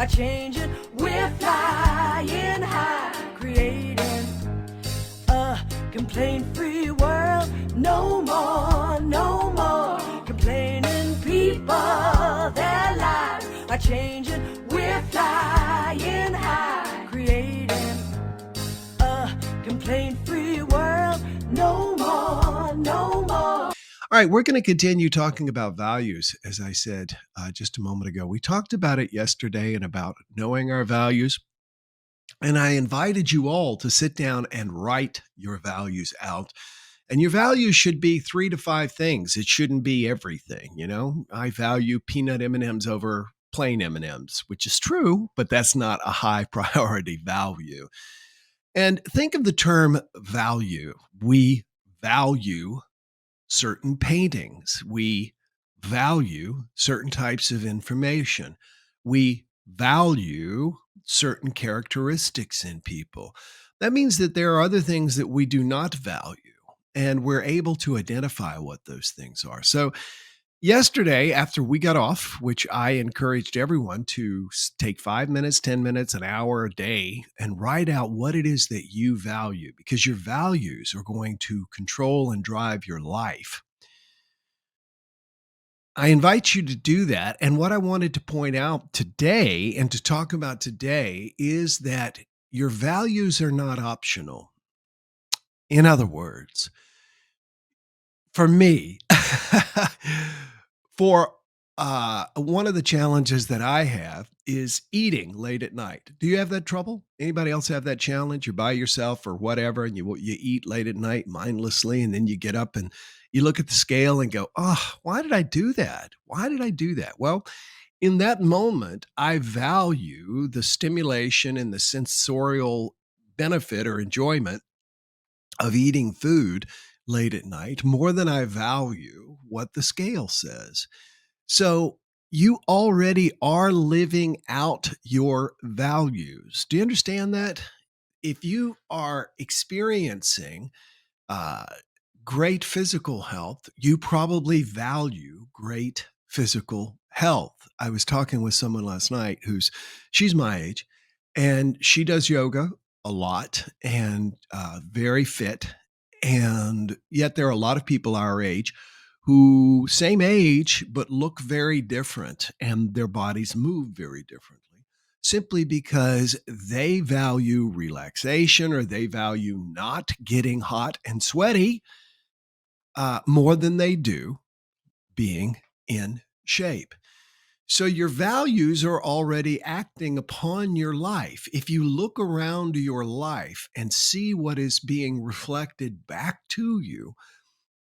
changing. We're flying high, creating a complaint-free world. No more, no more complaining. People, their lives are changing. We're flying high, creating a complaint-free world. No more, no more. All right, we're going to continue talking about values, as I said just a moment ago. We talked about it yesterday and about knowing our values. And I invited you all to sit down and write your values out. And your values should be 3 to 5 things. It shouldn't be everything, you know. I value peanut M&Ms over plain M&Ms, which is true, but that's not a high priority value. And think of the term value. We value certain paintings. We value certain types of information. We value certain characteristics in people. That means that there are other things that we do not value, and we're able to identify what those things are. So yesterday, after we got off, which I encouraged everyone to take 5 minutes, 10 minutes, an hour a day, and write out what it is that you value, because your values are going to control and drive your life. I invite you to do that. And what I wanted to point out today and to talk about today is that your values are not optional. In other words, for me, for one of the challenges that I have is eating late at night. Do you have that trouble? Anybody else have that challenge? You're by yourself or whatever, and you eat late at night mindlessly, and then you get up and you look at the scale and go, "Oh, why did I do that? Why did I do that?" Well, in that moment, I value the stimulation and the sensorial benefit or enjoyment of eating food late at night more than I value what the scale says. So you already are living out your values. Do you understand that? If you are experiencing uh, great physical health, you probably value great physical health. I was talking with someone last night she's my age, and she does yoga a lot and very fit. And yet there are a lot of people our age who same age, but look very different and their bodies move very differently simply because they value relaxation or they value not getting hot and sweaty more than they do being in shape. So your values are already acting upon your life. If you look around your life and see what is being reflected back to you,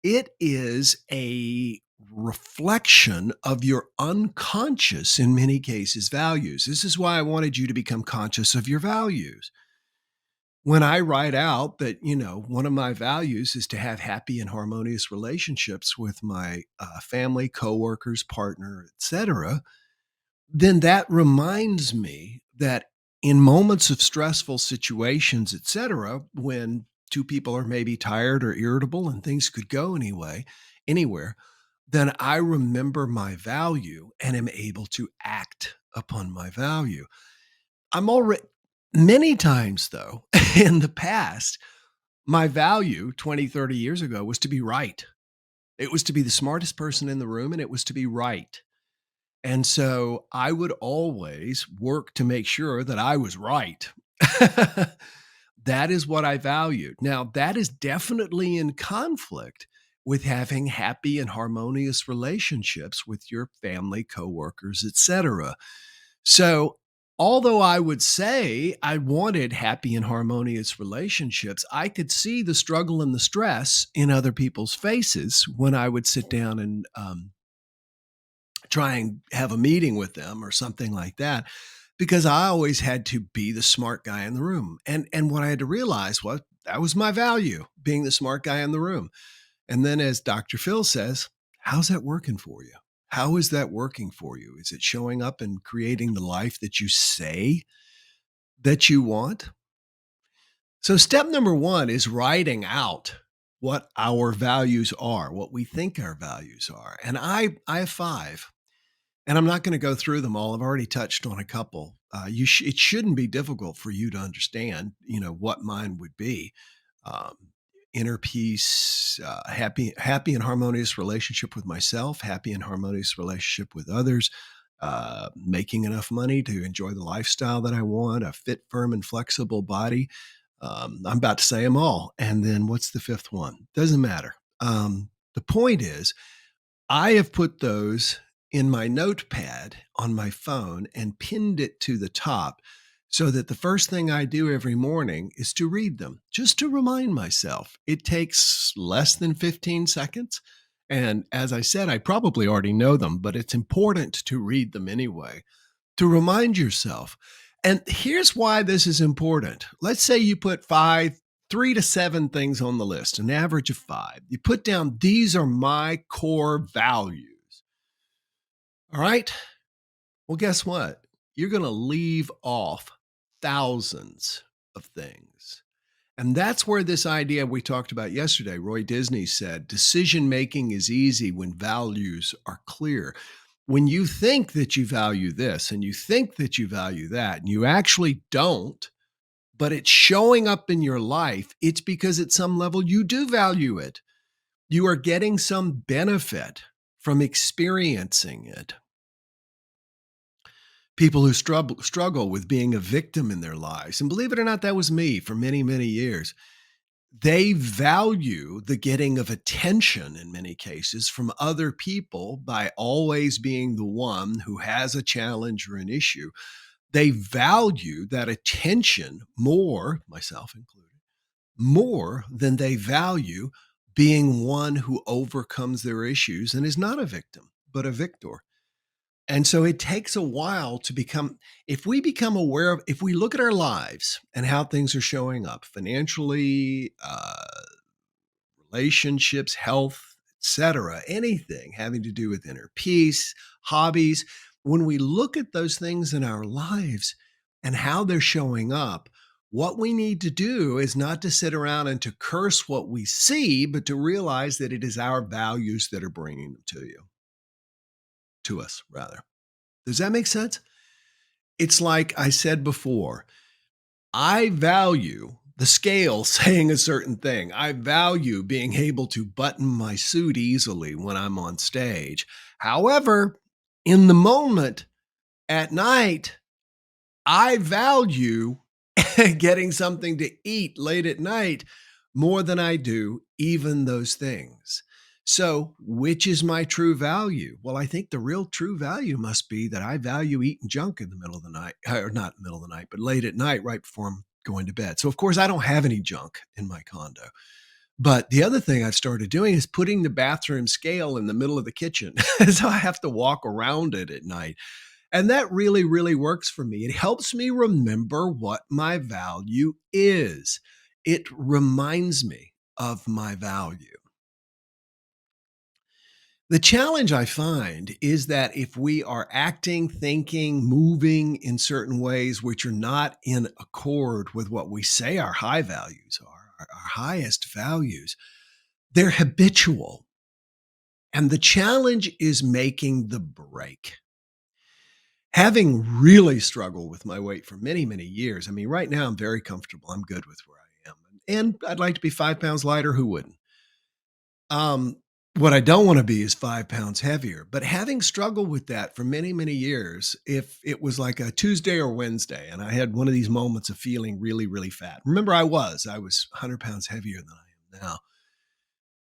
it is a reflection of your unconscious, in many cases, values. This is why I wanted you to become conscious of your values. When I write out that, one of my values is to have happy and harmonious relationships with my family, coworkers, partner, etc., then that reminds me that in moments of stressful situations, etc., when two people are maybe tired or irritable and things could go anywhere, then I remember my value and am able to act upon my value. I'm already many times though, in the past, my value 20, 30 years ago was to be right. It was to be the smartest person in the room and it was to be right. And so I would always work to make sure that I was right. That is what I valued. Now, that is definitely in conflict with having happy and harmonious relationships with your family, coworkers, etc. So, although I would say I wanted happy and harmonious relationships, I could see the struggle and the stress in other people's faces when I would sit down and try and have a meeting with them or something like that, because I always had to be the smart guy in the room. And what I had to realize was that was my value, being the smart guy in the room. And then as Dr. Phil says, how's that working for you? How is that working for you? Is it showing up and creating the life that you say that you want? So step number 1 is writing out what our values are, what we think our values are. And I have 5. And I'm not going to go through them all. I've already touched on a couple. It shouldn't be difficult for you to understand, what mine would be. Um, Inner peace, happy and harmonious relationship with myself, happy and harmonious relationship with others, making enough money to enjoy the lifestyle that I want, a fit, firm, and flexible body. I'm about to say them all. And then what's the fifth one? Doesn't matter. The point is, I have put those in my notepad on my phone and pinned it to the top so that the first thing I do every morning is to read them, just to remind myself. It takes less than 15 seconds. And as I said, I probably already know them, but it's important to read them anyway to remind yourself. And here's why this is important. Let's say you put 3 to 7 things on the list, an average of 5. You put down, these are my core values. All right. Well, guess what? You're going to leave off thousands of things. And that's where this idea we talked about yesterday, Roy Disney said, decision making is easy when values are clear. When you think that you value this and you think that you value that, and you actually don't, but it's showing up in your life, it's because at some level you do value it. You are getting some benefit from experiencing it. People who struggle with being a victim in their lives, and believe it or not, that was me for many, many years. They value the getting of attention in many cases from other people by always being the one who has a challenge or an issue. They value that attention more, myself included, more than they value being one who overcomes their issues and is not a victim, but a victor. And so it takes a while to become, if we become aware of, if we look at our lives and how things are showing up financially, relationships, health, etc., anything having to do with inner peace, hobbies, when we look at those things in our lives and how they're showing up, what we need to do is not to sit around and to curse what we see, but to realize that it is our values that are bringing them to us, rather. Does that make sense? It's like I said before, I value the scale saying a certain thing. I value being able to button my suit easily when I'm on stage. However, in the moment at night, I value getting something to eat late at night more than I do even those things. So, which is my true value? Well, I think the real true value must be that I value eating junk in the middle of the night, or not middle of the night, but late at night, right before I'm going to bed. So, of course, I don't have any junk in my condo. But the other thing I've started doing is putting the bathroom scale in the middle of the kitchen. So I have to walk around it at night. And that really, really works for me. It helps me remember what my value is. It reminds me of my value. The challenge I find is that if we are acting, thinking, moving in certain ways which are not in accord with what we say our high values are, our highest values, they're habitual. And the challenge is making the break. Having really struggled with my weight for many, many years, I mean, right now I'm very comfortable. I'm good with where I am. And I'd like to be 5 pounds lighter. Who wouldn't? Um, what I don't want to be is 5 pounds heavier. But having struggled with that for many, many years, if it was like a Tuesday or Wednesday and I had one of these moments of feeling really, really fat, remember I was 100 pounds heavier than I am now.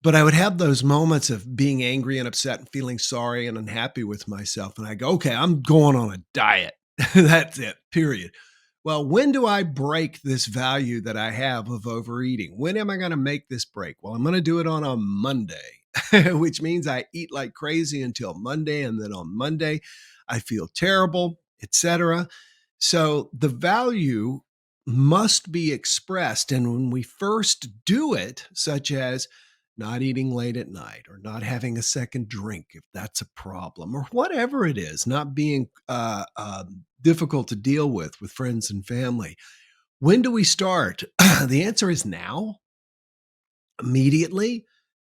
But I would have those moments of being angry and upset and feeling sorry and unhappy with myself. And I go, okay, I'm going on a diet. That's it, period. Well, when do I break this value that I have of overeating? When am I going to make this break? Well, I'm going to do it on a Monday, which means I eat like crazy until Monday. And then on Monday, I feel terrible, etc. So the value must be expressed. And when we first do it, such as not eating late at night or not having a second drink if that's a problem or whatever it is, not being difficult to deal with friends and family. When do we start? The answer is now, immediately.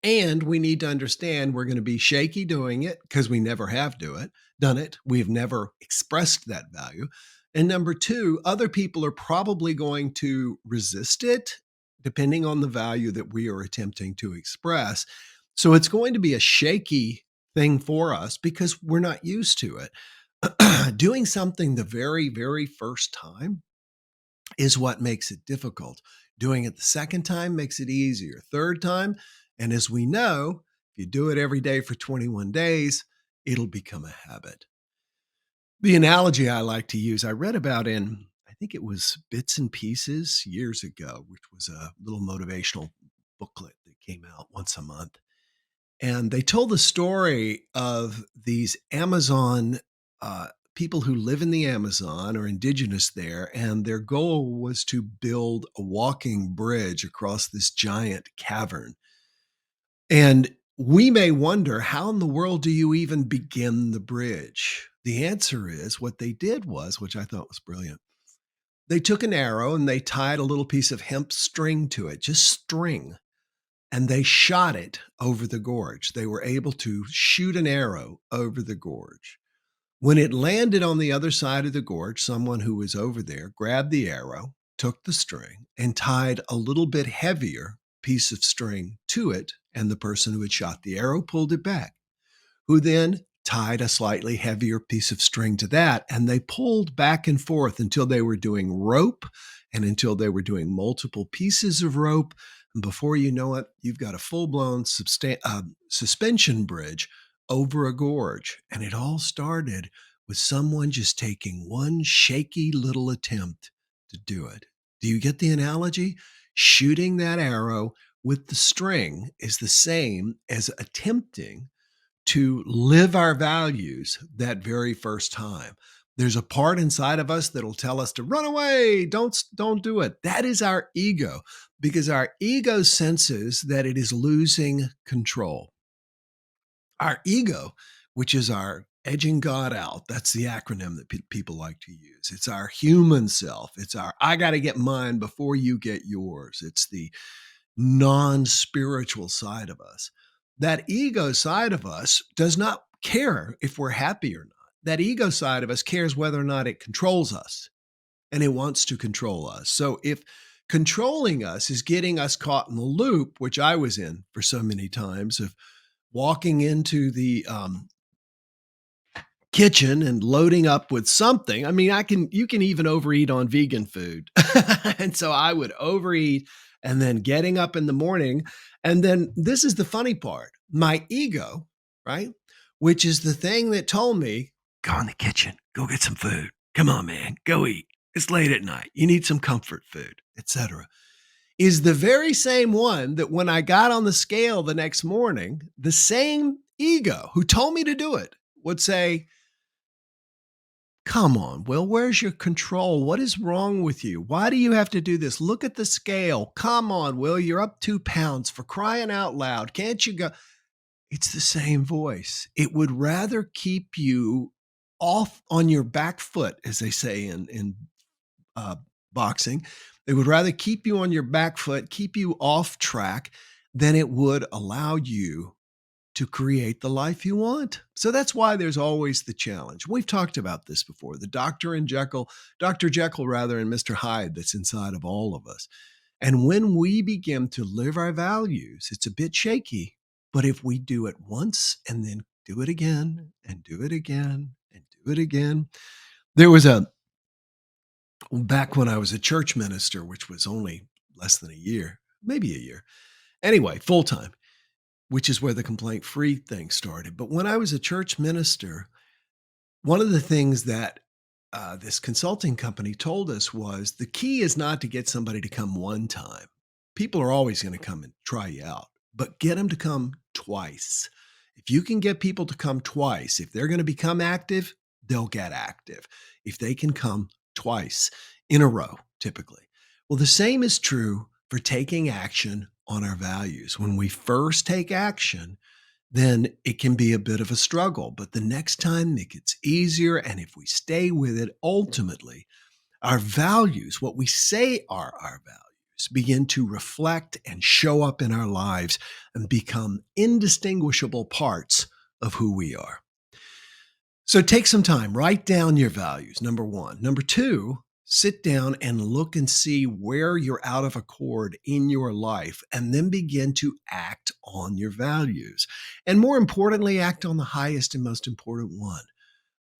And we need to understand we're going to be shaky doing it because we never have done it. We've never expressed that value. And number two, other people are probably going to resist it depending on the value that we are attempting to express. So it's going to be a shaky thing for us because we're not used to it. Doing something the very, very first time is what makes it difficult. Doing it the second time makes it easier. Third time, and as we know, if you do it every day for 21 days, it'll become a habit. The analogy I like to use, I read about in, I think it was Bits and Pieces years ago, which was a little motivational booklet that came out once a month. And they told the story of these Amazon people who live in the Amazon or indigenous there, and their goal was to build a walking bridge across this giant cavern. And we may wonder, how in the world do you even begin the bridge? The answer is what they did was, which I thought was brilliant. They took an arrow and they tied a little piece of hemp string to it, just string, and they shot it over the gorge. They were able to shoot an arrow over the gorge. When it landed on the other side of the gorge, someone who was over there grabbed the arrow, took the string, and tied a little bit heavier piece of string to it, and the person who had shot the arrow pulled it back, who then tied a slightly heavier piece of string to that, and they pulled back and forth until they were doing rope and until they were doing multiple pieces of rope. And before you know it, you've got a full-blown suspension bridge over a gorge. And it all started with someone just taking one shaky little attempt to do it. Do you get the analogy? Shooting that arrow with the string is the same as attempting to live our values that very first time. There's a part inside of us that'll tell us to run away, don't do it. That is our ego, because our ego senses that it is losing control. Our ego, which is our edging God out, that's the acronym that people like to use. It's our human self. It's our I got to get mine before you get yours. It's the non-spiritual side of us. That ego side of us does not care if we're happy or not. That ego side of us cares whether or not it controls us, and it wants to control us. So if controlling us is getting us caught in the loop, which I was in for so many times, of walking into the kitchen and loading up with something. I mean, you can even overeat on vegan food. And so I would overeat and then getting up in the morning. And then this is the funny part. My ego, right? Which is the thing that told me, go in the kitchen, go get some food. Come on, man, go eat. It's late at night. You need some comfort food, etc. Is the very same one that when I got on the scale the next morning, the same ego who told me to do it would say, come on, Will, where's your control? What is wrong with you? Why do you have to do this? Look at the scale. Come on, Will, you're up 2 pounds, for crying out loud. Can't you go? It's the same voice. It would rather keep you off on your back foot, as they say in boxing. It would rather keep you on your back foot, keep you off track, than it would allow you to create the life you want. So that's why there's always the challenge. We've talked about this before, the Dr. Jekyll rather, and Mr. Hyde that's inside of all of us. And when we begin to live our values, it's a bit shaky, but if we do it once and then do it again and do it again and do it again. There was back when I was a church minister, which was only less than a year, maybe a year. Anyway, full time, which is where the complaint-free thing started. But when I was a church minister, one of the things that this consulting company told us was the key is not to get somebody to come one time. People are always going to come and try you out, but get them to come twice. If you can get people to come twice, if they're going to become active, they'll get active. If they can come twice in a row, typically. Well, the same is true for taking action on our values. When we first take action, then it can be a bit of a struggle, but the next time it gets easier. And if we stay with it, ultimately, our values, what we say are our values, begin to reflect and show up in our lives and become indistinguishable parts of who we are. So take some time, write down your values, number one. Number two, sit down and look and see where you're out of accord in your life, and then begin to act on your values. And more importantly, act on the highest and most important one.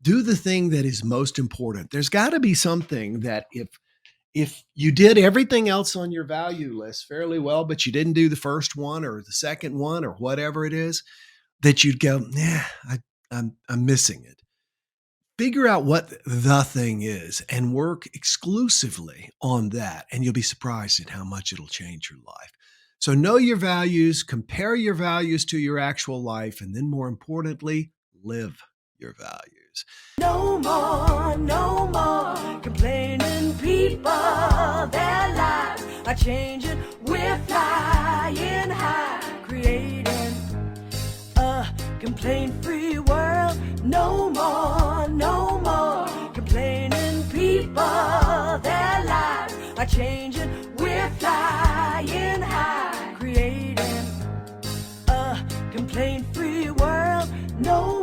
Do the thing that is most important. There's got to be something that if you did everything else on your value list fairly well, but you didn't do the first one or the second one or whatever it is, that you'd go, I'm missing it. Figure out what the thing is and work exclusively on that, and you'll be surprised at how much it'll change your life. So know your values, compare your values to your actual life, and then more importantly, live your values. No more complaining people. Their lives are changing. We're flying high, creating a complaint-free world. No more complaining people. Their lives are changing. We're flying high, creating a complaint-free world. No